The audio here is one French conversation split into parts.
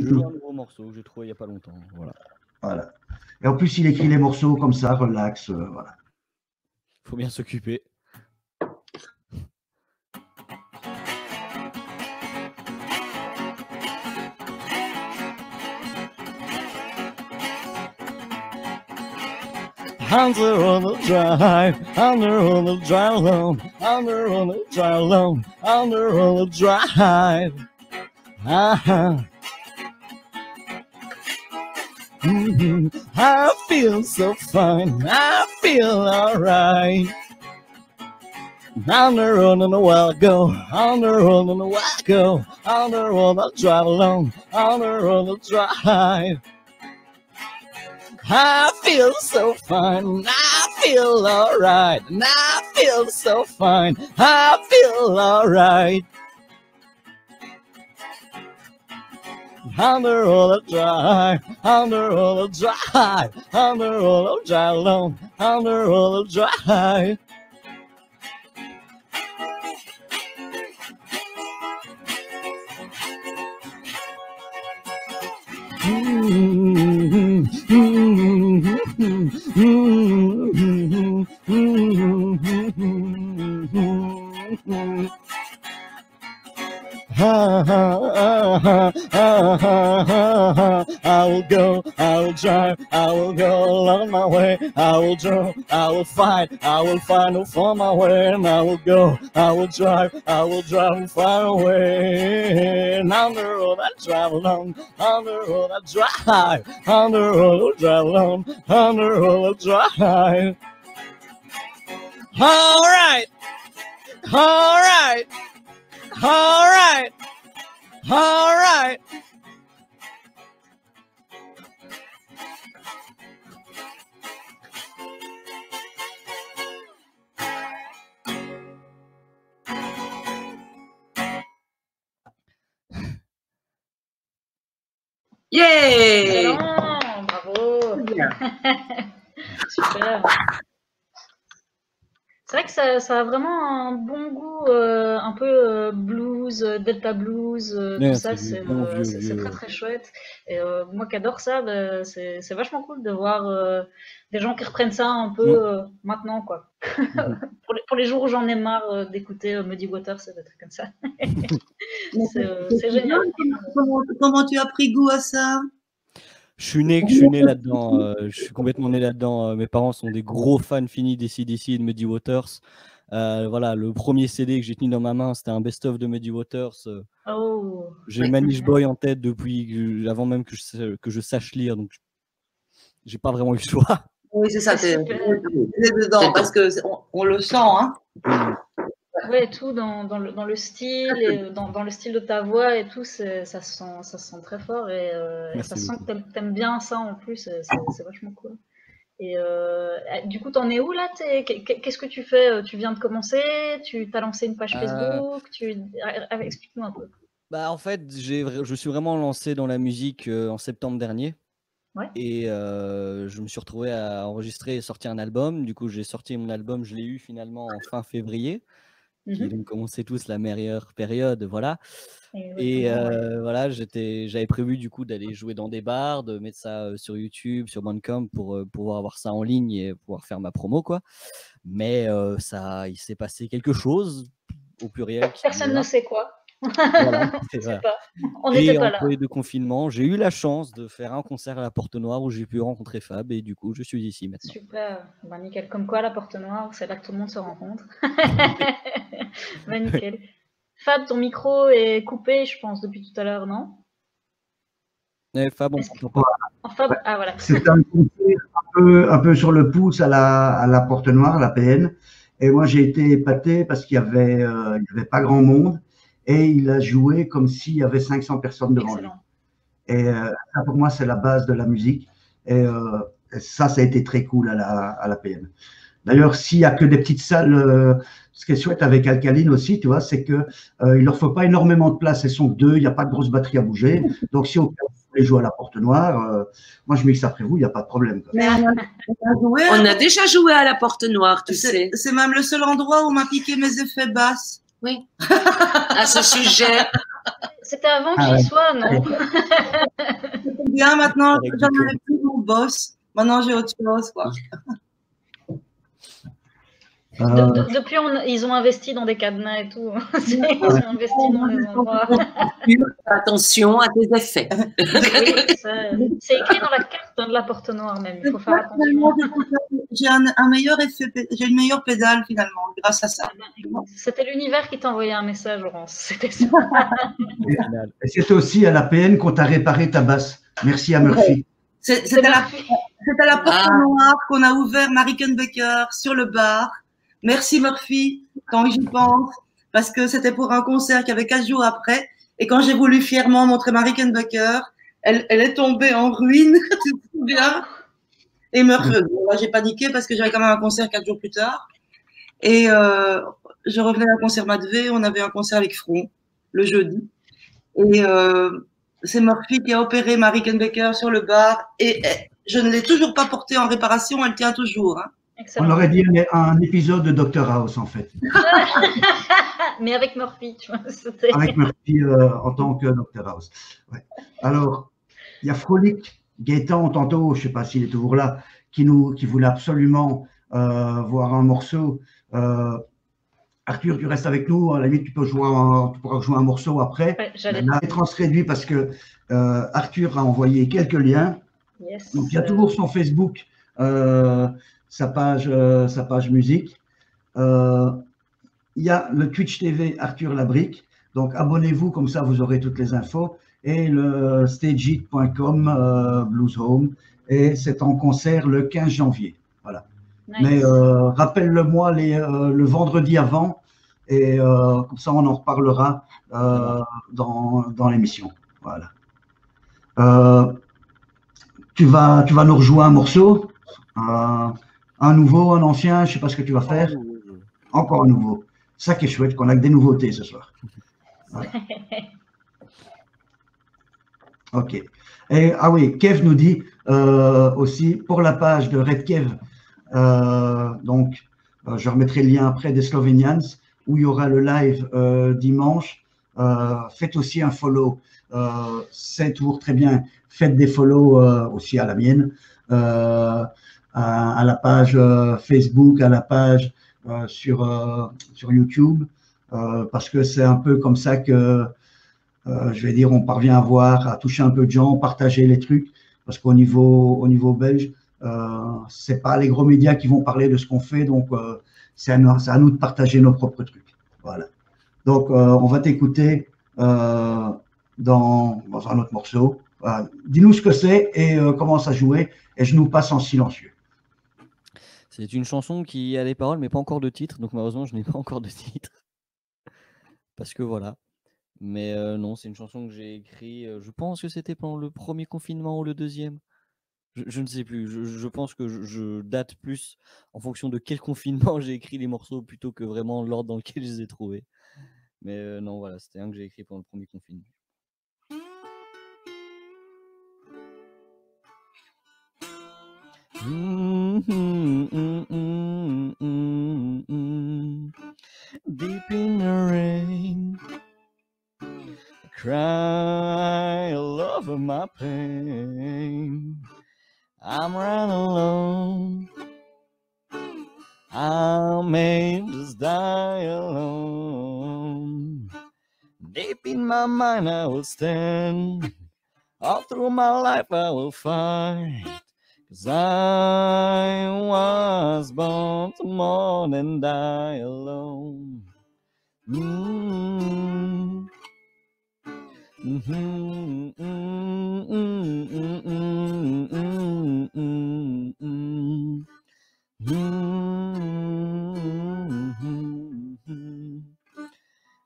truc. Un nouveau morceau que j'ai trouvé il n'y a pas longtemps. Voilà. Voilà. Et en plus, il écrit les morceaux comme ça, relax. Voilà. Faut bien s'occuper. Under on the drive, under on the drive alone, under on the drive alone, under on the drive. I feel so fine, I feel alright. Under on the while go, under on the while go, under on the drive alone, under on the drive. I feel so fine, I feel alright, and I feel so fine, I feel alright. Under all the drive, under all the drive, under all the drive alone, under all the drive. I will go, I will drive, I will go along my way. I will draw, I will fight for my way. And I will go, I will drive and find a way. And under all that drive alone, under all that drive, under all that drive alone, under all that drive. All right, all right, all right, all right. Yeah! Excellent, bravo. Super. C'est vrai que ça a vraiment un bon goût, un peu blues, delta blues, Ouais, tout ça, c'est c'est du bon vieux, c'est vieux. très très chouette. Et moi qui adore ça, bah, c'est vachement cool de voir des gens qui reprennent ça un peu maintenant, quoi. Pour les jours où j'en ai marre d'écouter Muddy Waters et des trucs comme ça. C'est génial. Comment tu as pris goût à ça? Je suis né là-dedans. Je suis complètement né là-dedans. Mes parents sont des gros fans finis d'AC/DC et de Muddy Waters. Voilà, le premier CD que j'ai tenu dans ma main, c'était un best-of de Muddy Waters. Oh. J'ai Manish Boy en tête depuis avant même que je sache lire, donc j'ai pas vraiment eu le choix. Oui, c'est ça, C'est t'es super. dedans, parce qu'on le sent, hein. Ouais, tout dans le style, et dans le style de ta voix et tout, ça se sent très fort et Merci ça se sent beaucoup. que t'aimes bien ça en plus, c'est vachement cool. Et du coup, t'en es où là? Qu'est-ce que tu fais? Tu viens de commencer? Tu t'as lancé une page Facebook? Explique-nous un peu. Bah, en fait, je suis vraiment lancé dans la musique en septembre dernier. Ouais. Et je me suis retrouvé à enregistrer et sortir un album. Du coup, j'ai sorti mon album, je l'ai eu finalement en fin février, qui est donc, comme on sait tous, la meilleure période, voilà. Et voilà, j'avais prévu du coup d'aller jouer dans des bars, de mettre ça sur YouTube, sur Bandcamp pour pouvoir avoir ça en ligne et pouvoir faire ma promo, quoi. Mais il s'est passé quelque chose au pluriel. Personne ne sait quoi. Voilà, Je sais voilà. pas. On n'était pas là. Entre les deux confinements, j'ai eu la chance de faire un concert à la Porte Noire où j'ai pu rencontrer Fab et du coup, je suis ici maintenant. Super, bah, nickel. Comme quoi, la Porte Noire, c'est là que tout le monde se rencontre. Bah, nickel. Fab, ton micro est coupé, je pense, depuis tout à l'heure, non? Fab, on t'entend pas. Fab, ah voilà. C'était un concert un peu sur le pouce à la Porte Noire, la PN. Et moi, j'ai été épaté parce qu'il y avait pas grand monde. Et il a joué comme s'il y avait 500 personnes devant lui. Et ça, pour moi, c'est la base de la musique. Et ça a été très cool à la PM. D'ailleurs, s'il n'y a que des petites salles, ce qui est chouette avec Alkaline aussi, tu vois, c'est qu'il ne leur faut pas énormément de place. Elles sont que deux, il n'y a pas de grosse batterie à bouger. Donc, si on voulait jouer à la Porte Noire, moi, je mixe après vous, il n'y a pas de problème. Quoi. Mais on a déjà joué à la Porte Noire, tu sais. C'est même le seul endroit où on m'a piqué mes effets basses. Oui. À ce sujet, C'était avant que j'y sois, non? C'est bien, maintenant, j'en avais plus mon boss. Maintenant, j'ai autre chose, quoi. Depuis, ils ont investi dans des cadenas et tout. Ils ont investi dans des endroits. Attention à tes effets. Oui, c'est écrit dans la carte de la porte noire même. Il faut faire attention. J'ai un meilleur effet, j'ai une meilleure pédale finalement grâce à ça. C'était l'univers qui t'a envoyé un message, Laurence. C'était ça. Et c'est aussi à la PN qu'on t'a réparé ta basse. Merci à Murphy. C'est à la porte noire qu'on a ouvert Mary Rickenbacker sur le bar. Merci Murphy, quand j'y pense, parce que c'était pour un concert qu'il y avait 4 jours après. Et quand j'ai voulu fièrement montrer Mary Rickenbacker, elle est tombée en ruine, tu te souviens? Et Murphy, j'ai paniqué parce que j'avais quand même un concert 4 jours plus tard. Et je revenais d'un concert Madvé, on avait un concert avec Front le jeudi. Et c'est Murphy qui a opéré Mary Rickenbacker sur le bar. Et je ne l'ai toujours pas portée en réparation, elle tient toujours. Hein. On aurait dit un épisode de Dr House, en fait. Mais avec Murphy, tu vois. Avec Murphy en tant que Dr House. Ouais. Alors, il y a Frolic, Gaëtan, tantôt, je ne sais pas s'il est toujours là, qui voulait absolument voir un morceau. Arthur, tu restes avec nous. À la limite, tu pourras jouer un morceau après. Ouais, j'allais transréduit parce que Arthur a envoyé quelques liens. Yes. Donc, il y a toujours son Facebook. Sa page musique. Il y a le Twitch TV Arthur Labrique. Donc, abonnez-vous, comme ça, vous aurez toutes les infos. Et le stageit.com Blues Home. Et c'est en concert le 15 janvier. Voilà. Nice. Mais rappelle-le-moi le vendredi avant. Et comme ça, on en reparlera dans l'émission. Voilà. Tu vas nous rejouer un morceau. Un nouveau, un ancien, je ne sais pas ce que tu vas faire. Encore un nouveau. Ça qui est chouette, qu'on a que des nouveautés ce soir. Voilà. Ok. Et, ah oui, Kev nous dit aussi, pour la page de Red Kev, donc je remettrai le lien après des Slovenians, où il y aura le live dimanche. Faites aussi un follow. C'est toujours très bien. Faites des follow aussi à la mienne. À la page Facebook, à la page sur YouTube, parce que c'est un peu comme ça que, je vais dire, on parvient à toucher un peu de gens, partager les trucs, parce qu'au niveau belge, c'est pas les gros médias qui vont parler de ce qu'on fait, donc c'est à nous de partager nos propres trucs. Voilà. Donc, on va t'écouter dans un autre morceau. Dis-nous ce que c'est et comment ça jouer, et je nous passe en silencieux. C'est une chanson qui a des paroles, mais pas encore de titre. Donc, malheureusement, je n'ai pas encore de titre. Parce que voilà. Mais non, c'est une chanson que j'ai écrite. Je pense que c'était pendant le premier confinement ou le deuxième. Je ne sais plus. Je pense que je date plus en fonction de quel confinement j'ai écrit les morceaux plutôt que vraiment l'ordre dans lequel je les ai trouvés. Mais non, voilà, c'était un que j'ai écrit pendant le premier confinement. Deep in the rain, I cry all over my pain. I'm right alone. I may just die alone. Deep in my mind I will stand. All through my life I will fight. 'Cause I was born to more than die alone. Mm-hmm. Mm-hmm.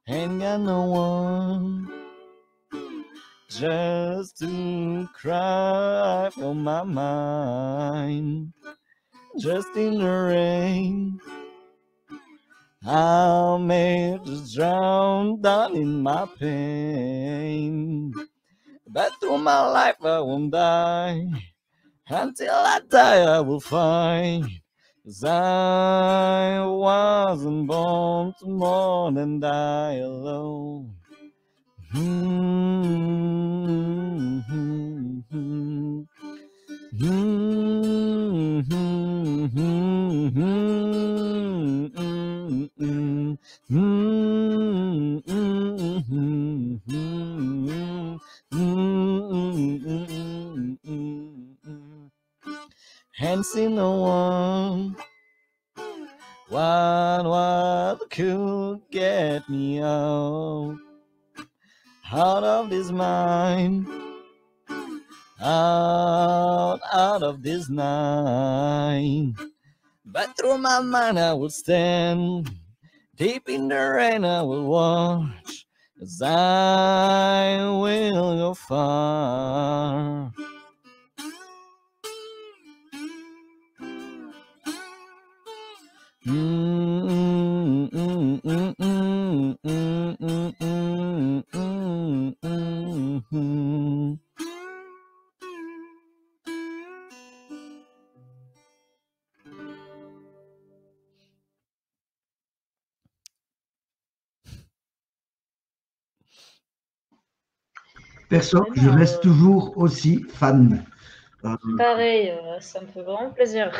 Ain't got no one just to cry for my mind. Just in the rain, I may just drown down in my pain. But through my life I won't die. Until I die I will fight. 'Cause I wasn't born to more than die alone. Hands in the one. What could get me out of this mind, out of this night? But through my mind I will stand, deep in the rain I will watch, as I will go far. Perso, je reste toujours aussi fan. Pareil, ça me fait vraiment plaisir.